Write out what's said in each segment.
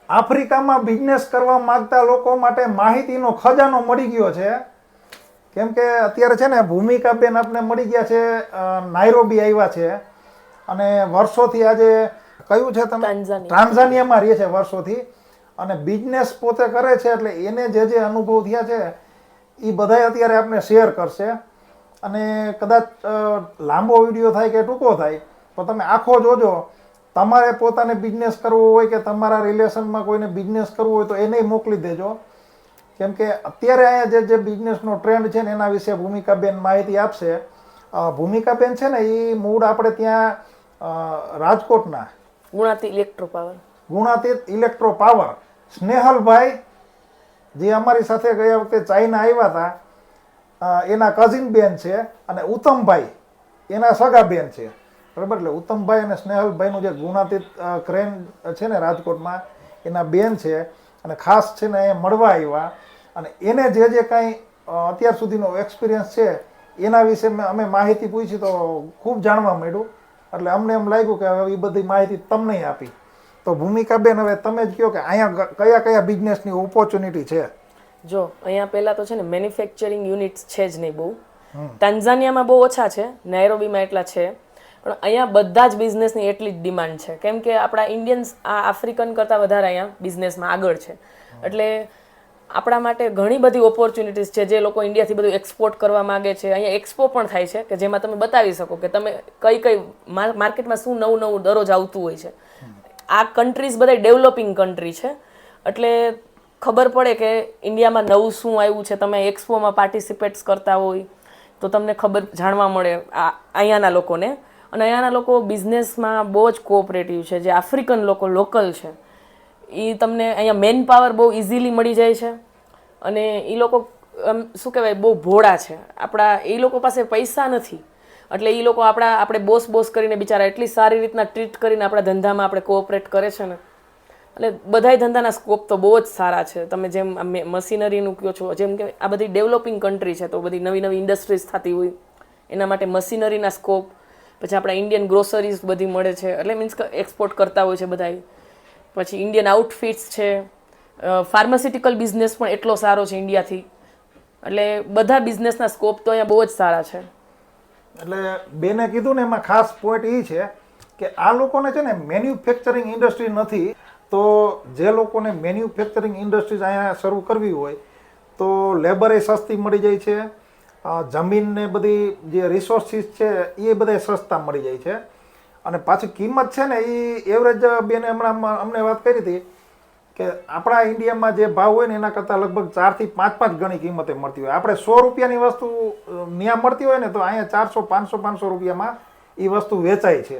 આફ્રિકામાં બિઝનેસ કરવા માંગતા લોકો માટે માહિતીનો ખજાનો મળી ગયો છે. કેમ કે અત્યારે છે ને ભૂમિકાબેન આપણે મળી ગયા છે, નાયરોબી આવ્યા છે અને વર્ષોથી આજે કયું છે તમે ટાન્ઝાનિયામાં રહે છે વર્ષોથી અને બિઝનેસ પોતે કરે છે. એટલે એને જે અનુભવ થયા છે એ બધાય અત્યારે આપણે શેર કરશે અને કદાચ લાંબો વિડીયો થાય કે ટૂંકો થાય તો તમે આખો જોજો. તમારે પોતાને બિઝનેસ કરવો હોય કે તમારા રિલેશનમાં કોઈને બિઝનેસ કરવો હોય તો એને મોકલી દેજો. કેમ કે અત્યારે અહીંયા જે બિઝનેસનો ટ્રેન્ડ છે ને એના વિશે ભૂમિકાબેન માહિતી આપશે. ભૂમિકાબેન છે ને એ મૂળ આપણે ત્યાં રાજકોટના ગુણાતીત ઇલેક્ટ્રો પાવર સ્નેહલભાઈ જે અમારી સાથે ગયા વખતે ચાઇના આવ્યા હતા એના કઝિન બેન છે અને ઉત્તમભાઈ એના સગા બેન છે. બરાબર, એટલે ઉત્તમભાઈ અને સ્નેહલભાઈનું જે ગુણાતીત ક્રેન છે ને રાજકોટમાં એના બેન છે અને ખાસ છે ને એ મળવા આવ્યા અને એને જે કાંઈ અત્યાર સુધીનો એક્સપિરિયન્સ છે એના વિશે અમે માહિતી પૂછી તો ખૂબ જાણવા મળ્યું. એટલે અમને એમ લાગ્યું કે હવે એ બધી માહિતી તમને આપી. તો ભૂમિકાબેન હવે તમે જ કહો કે અહીંયા કયા કયા બિઝનેસની ઓપોર્ચ્યુનિટી છે? જો અહીંયા પહેલા તો છે ને મેન્યુફેક્ચરિંગ યુનિટ્સ છે જ નહીં બહુ. ટાન્ઝાનિયામાં બહુ ઓછા છે, નાયરોબીમાં એટલા છે, પણ અહીંયા બધા જ બિઝનેસની એટલી જ ડિમાન્ડ છે. કેમ કે આપણા ઇન્ડિયન્સ આ આફ્રિકન કરતાં વધારે અહીંયા બિઝનેસમાં આગળ છે. એટલે આપણા માટે ઘણી બધી ઓપોર્ચ્યુનિટીઝ છે. જે લોકો ઇન્ડિયાથી બધું એક્સપોર્ટ કરવા માગે છે, અહીંયા એક્સપો પણ થાય છે કે જેમાં તમે બતાવી શકો કે તમે કઈ માર્કેટમાં શું નવું નવું દરરોજ આવતું હોય છે. આ કન્ટ્રીઝ બધા ડેવલપિંગ કન્ટ્રી છે એટલે ખબર પડે કે ઇન્ડિયામાં નવું શું આવ્યું છે. તમે એક્સપોમાં પાર્ટિસિપેટ્સ કરતા હોય તો તમને ખબર જાણવા મળે અહીંયાના લોકોને. અને અહીંયાના લોકો બિઝનેસમાં બહુ જ કોઓપરેટિવ છે. જે આફ્રિકન લોકો લોકલ છે એ તમને અહીંયા મેન પાવર બહુ ઇઝીલી મળી જાય છે અને એ લોકો શું કહેવાય બહુ ભોળા છે. આપણા એ લોકો પાસે પૈસા નથી એટલે એ લોકો આપણે બોસ કરીને બિચારા એટલી સારી રીતના ટ્રીટ કરીને આપણા ધંધામાં આપણે કોઓપરેટ કરે છે ને. એટલે બધાય ધંધાના સ્કોપ તો બહુ જ સારા છે. તમે જેમ મશીનરીનું કહો છો, જેમ કે આ બધી ડેવલપિંગ કન્ટ્રી છે તો બધી નવી નવી ઇન્ડસ્ટ્રીઝ થતી હોય એના માટે મશીનરીના સ્કોપ. પછી આપણા ઇન્ડિયન ગ્રોસરીઝ બધી મળે છે એટલે મીન્સ કે એક્સપોર્ટ કરતા હોય છે બધાય. પછી ઇન્ડિયન આઉટફિટ્સ છે, ફાર્માસ્યુટિકલ બિઝનેસ પણ એટલો સારો છે ઇન્ડિયાથી. એટલે બધા બિઝનેસના સ્કોપ તો અહીંયા બહુ જ સારા છે. એટલે બેને કીધું ને એમાં ખાસ પોઈન્ટ એ છે કે આ લોકોને છે ને મેન્યુફેક્ચરિંગ ઇન્ડસ્ટ્રી નથી. તો જે લોકોને મેન્યુફેક્ચરિંગ ઇન્ડસ્ટ્રીઝ અહીંયા શરૂ કરવી હોય તો લેબર એ સસ્તી મળી જાય છે, જમીનને બધી જે રિસોર્સિસ છે એ બધા સસ્તા મળી જાય છે અને પાછી કિંમત છે ને એ એવરેજ બેને હમણાં અમને વાત કરી હતી કે આપણા ઇન્ડિયામાં જે ભાવ હોય ને એના કરતાં લગભગ 4 થી 5 ગણી કિંમતે મળતી હોય. આપણે 100 રૂપિયાની વસ્તુ ત્યાં મળતી હોય ને તો અહીંયા 400 500 રૂપિયામાં એ વસ્તુ વેચાય છે.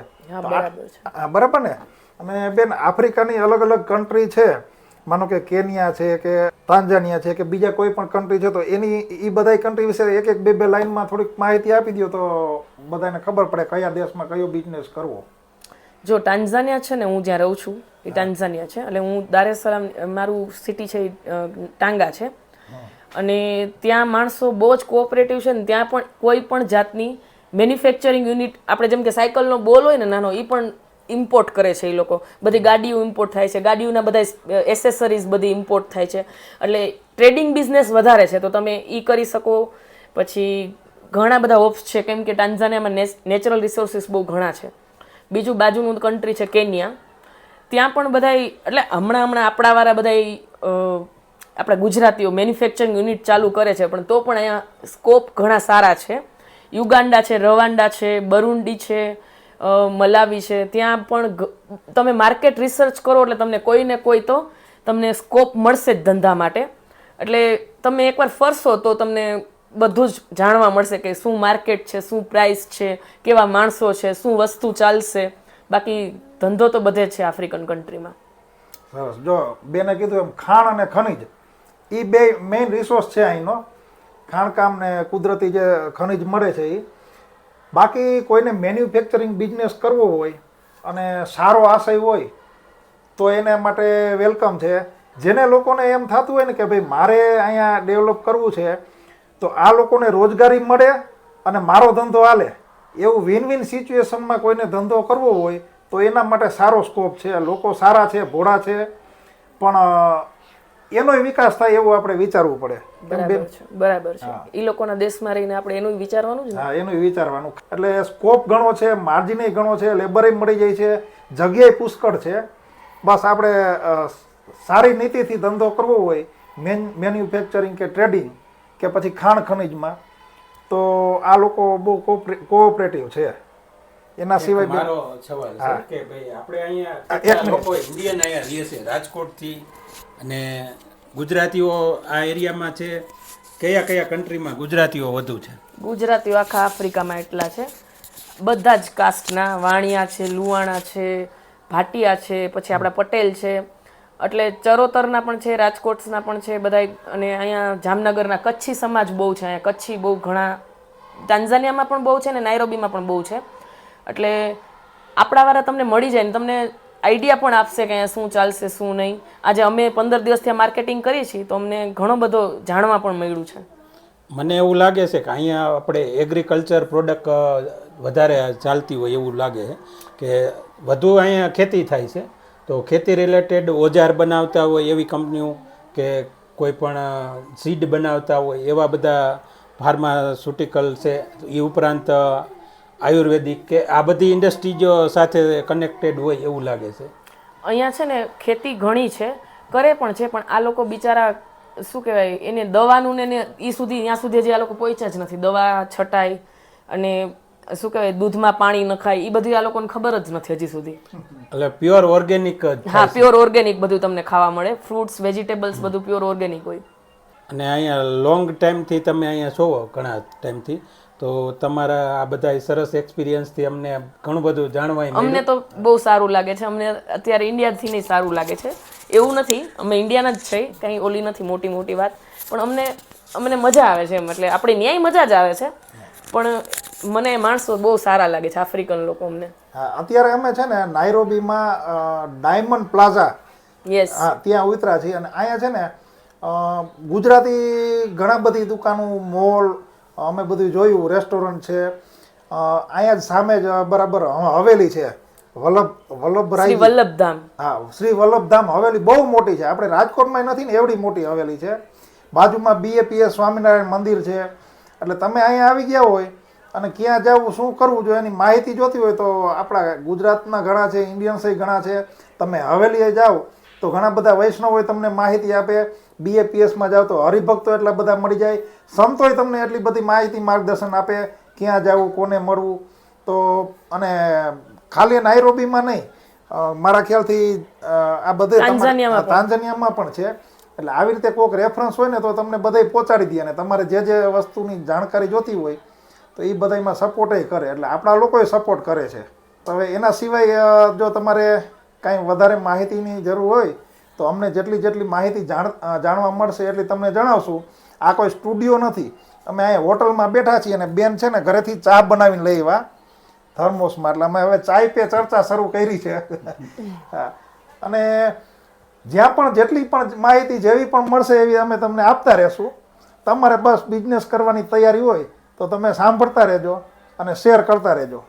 બરાબર ને? અને બેન આફ્રિકાની અલગ અલગ કન્ટ્રી છે, માનો કે કેન્યા છે કે તાંઝાનિયા છે કે બીજા કોઈ પણ કન્ટ્રી છે, તો એની એ બધા કન્ટ્રી વિશે એક બે લાઇનમાં થોડીક માહિતી આપી દો તો બધાને ખબર પડે કયા દેશમાં કયો બિઝનેસ કરવો. જો ટાન્ઝાનિયા છે ને, હું જ્યાં રહું છું એ ટાન્ઝાનિયા છે એટલે હું દારેસલામ મારું સિટી છે ટાંગા છે અને ત્યાં માણસો બહુ જ કોઓપરેટિવ છે ને. ત્યાં પણ કોઈ પણ જાતની મેન્યુફેક્ચરિંગ યુનિટ, આપણે જેમ કે સાયકલનો બોલ હોય ને નાનો, એ પણ ઇમ્પોર્ટ કરે છે એ લોકો. બધી ગાડીઓ ઇમ્પોર્ટ થાય છે, ગાડીઓના બધા એસેસરીઝ બધી ઇમ્પોર્ટ થાય છે. એટલે ટ્રેડિંગ બિઝનેસ વધારે છે તો તમે એ કરી શકો. પછી ઘણા બધા હોપ્સ છે કેમ કે ટાન્ઝાનિયામાં નેચરલ રિસોર્સિસ બહુ ઘણા છે. બીજું બાજુનું કન્ટ્રી છે કેન્યા, ત્યાં પણ બધા એટલે હમણાં આપણાવાળા બધા આપણા ગુજરાતીઓ મેન્યુફેક્ચરિંગ યુનિટ ચાલુ કરે છે પણ તો પણ અહીંયા સ્કોપ ઘણા સારા છે. યુગાન્ડા છે, રવાન્ડા છે, બરુંડી છે, મલાવી છે. ત્યાં પણ તમે માર્કેટ રિસર્ચ કરો એટલે તમને કોઈ ને કોઈ તો તમને સ્કોપ મળશે જ ધંધા માટે. એટલે તમે એકવાર ફરશો તો તમને બધું જ જાણવા મળશે કે શું માર્કેટ છે, શું પ્રાઇસ છે, કેવા માણસો છે, શું વસ્તુ ચાલશે. બાકી ધંધો તો બધે છે આફ્રિકન કન્ટ્રીમાં. સરસ. જો બેને કીધું એમ ખાણ અને ખનિજ એ બે મેઇન રિસોર્સ છે અહીંનો. ખાણકામ ને કુદરતી જે ખનિજ મળે છે એ. બાકી કોઈને મેન્યુફેક્ચરિંગ બિઝનેસ કરવો હોય અને સારો આશય હોય તો એને માટે વેલકમ છે. જેને લોકોને એમ થતું હોય ને કે ભાઈ મારે અહીંયા ડેવલપ કરવું છે તો આ લોકોને રોજગારી મળે અને મારો ધંધો હાલે, એવું વિન વિન સિચ્યુએશનમાં કોઈને ધંધો કરવો હોય તો એના માટે સારો સ્કોપ છે. લોકો સારા છે, ભોળા છે, પણ એનોય વિકાસ થાય એવું આપણે વિચારવું પડે. બરાબર છે. એ લોકોના દેશમાં રહીને આપણે એનું વિચારવાનું જ ને. હા, એનું વિચારવાનું. એટલે સ્કોપ ઘણો છે, માર્જિન ઘણો છે, લેબરે મળી જાય છે, જગ્યાએ પુષ્કળ છે. બસ આપણે સારી નીતિથી ધંધો કરવો હોય, મેન્યુફેક્ચરિંગ કે ટ્રેડિંગ કે પછી ખાણ ખનીજમાં, તો આ લોકો બહુ કોઓપરેટિવ છે. એના સિવાય મારો સવાલ છે કે ભાઈ આપણે અહીંયા લોકો ઇન્ડિયન અહીંયા રહે છે રાજકોટથી, અને ગુજરાતીઓ આ એરિયામાં છે. કયા કયા કન્ટ્રીમાં ગુજરાતીઓ વધુ છે? ગુજરાતીઓ આખા આફ્રિકામાં એટલા છે. બધા જ કાસ્ટના, વાણિયા છે, લુહાણા છે, ભાટિયા છે, પછી આપણા પટેલ છે, એટલે ચરોતરના પણ છે, રાજકોટના પણ છે બધા. અને અહીંયા જામનગરના કચ્છી સમાજ બહુ છે. અહીંયા કચ્છી બહુ ઘણા, તાન્ઝાનિયામાં પણ બહુ છે ને નાયરોબીમાં પણ બહુ છે. એટલે આપણાવાળા તમને મળી જાય ને તમને આઈડિયા પણ આપશે કે અહીંયા શું ચાલશે શું નહીં. આજે અમે 15 દિવસથી આ માર્કેટિંગ કરીએ છીએ તો અમને ઘણો બધો જાણવા પણ મળ્યું છે. મને એવું લાગે છે કે અહીંયા આપણે એગ્રીકલ્ચર પ્રોડક્ટ વધારે ચાલતી હોય એવું લાગે છે, કે વધુ અહીંયા ખેતી થાય છે. તો ખેતી રિલેટેડ ઓજાર બનાવતા હોય એવી કંપનીઓ, કે કોઈ પણ સીડ બનાવતા હોય એવા બધા ફાર્માસ્યુટિકલ છે, એ ઉપરાંત આયુર્વેદિક, કે આ બધી ઇન્ડસ્ટ્રીઝ સાથે કનેક્ટેડ હોય એવું લાગે છે. અહીંયા છે ને ખેતી ઘણી છે, કરે પણ છે, પણ આ લોકો બિચારા શું કહેવાય એને દવાનું ને એ સુધી ત્યાં સુધી હજી આ લોકો પહોંચ્યા જ નથી. દવા છટાય અને શું કહેવાય દૂધમાં પાણી નખાય, એ બધું આ લોકોને ખબર જ નથી હજી સુધી. એટલે પ્યોર ઓર્ગેનિક જ. હા, પ્યોર ઓર્ગેનિક બધું તમને ખાવા મળે. ફ્રૂટ્સ, વેજીટેબલ્સ બધું પ્યોર ઓર્ગેનિક હોય. અને અહીંયા લોંગ ટાઈમથી તમે અહીંયા છો, ઘણા ટાઈમથી, તો તમારા આ બધા સરસ એક્સપિરિયન્સથી અમને ઘણું બધું જાણવા મળ્યું. અમને તો બહુ સારું લાગે છે. અમને અત્યારે ઇન્ડિયાથી નહીં સારું લાગે છે એવું નથી, અમે ઇન્ડિયાના જ છે, કંઈ ઓલી નથી મોટી મોટી વાત, પણ અમને મજા આવે છે એમ. એટલે આપણે ન્યાય મજા જ આવે છે, પણ મને માણસો બહુ સારા લાગે છે, આફ્રિકન લોકો અમને. હા, અત્યારે અમે છે ને નાયરોબીમાં ડાયમંડ પ્લાઝા, યસ, હા, ત્યાં ઉતરા છીએ. અને અહીંયા છે ને ગુજરાતી ઘણા બધી દુકાનો, મોલ અમે બધું જોયું, રેસ્ટોરન્ટ છે. અહીંયા જ સામે જ બરાબર હવેલી છે, વલ્લભરાય, શ્રી વલ્લભધામ. હા, શ્રી વલ્લભધામ હવેલી બહુ મોટી છે. આપણે રાજકોટમાં નથી ને એવડી મોટી હવેલી છે. બાજુમાં BAPS સ્વામિનારાયણ મંદિર છે. એટલે તમે અહીંયા આવી ગયા હોય અને ક્યાં જવું, શું કરવું જોઈએ એની માહિતી જોતી હોય તો આપણા ગુજરાતના ઘણા છે, ઇન્ડિયન્સ ઘણા છે. તમે હવેલીએ જાઓ તો ઘણા બધા વૈષ્ણવોએ તમને માહિતી આપે. BAPSમાં જાઓ તો હરિભક્તો એટલા બધા મળી જાય. સંતોય તમને એટલી બધી માહિતી, માર્ગદર્શન આપે, ક્યાં જવું, કોને મળવું. તો અને ખાલી નાયરોબીમાં નહીં, મારા ખ્યાલથી આ બધે તાંઝાનિયામાં પણ છે. એટલે આવી રીતે કોઈક રેફરન્સ હોય ને તો તમને બધે પહોંચાડી દે. અને તમારે જે જે વસ્તુની જાણકારી જોતી હોય તો એ બધામાં સપોર્ટ કરે. એટલે આપણા લોકોએ સપોર્ટ કરે છે. હવે એના સિવાય જો તમારે કાંઈ વધારે માહિતીની જરૂર હોય તો અમને જેટલી માહિતી જાણવા મળશે એટલી તમને જણાવશું. આ કોઈ સ્ટુડિયો નથી, અમે અહીંયા હોટલમાં બેઠા છીએ અને બેન છે ને ઘરેથી ચા બનાવીને લઈ આવ્યા થર્મોસમાં. એટલે અમે હવે ચાય પે ચર્ચા શરૂ કરી છે. હા, અને જ્યાં પણ જેટલી પણ માહિતી જેવી પણ મળશે એવી અમે તમને આપતા રહેશું. તમારે બસ બિઝનેસ કરવાની તૈયારી હોય તો તમે સાંભળતા રહેજો અને શેર કરતા રહેજો.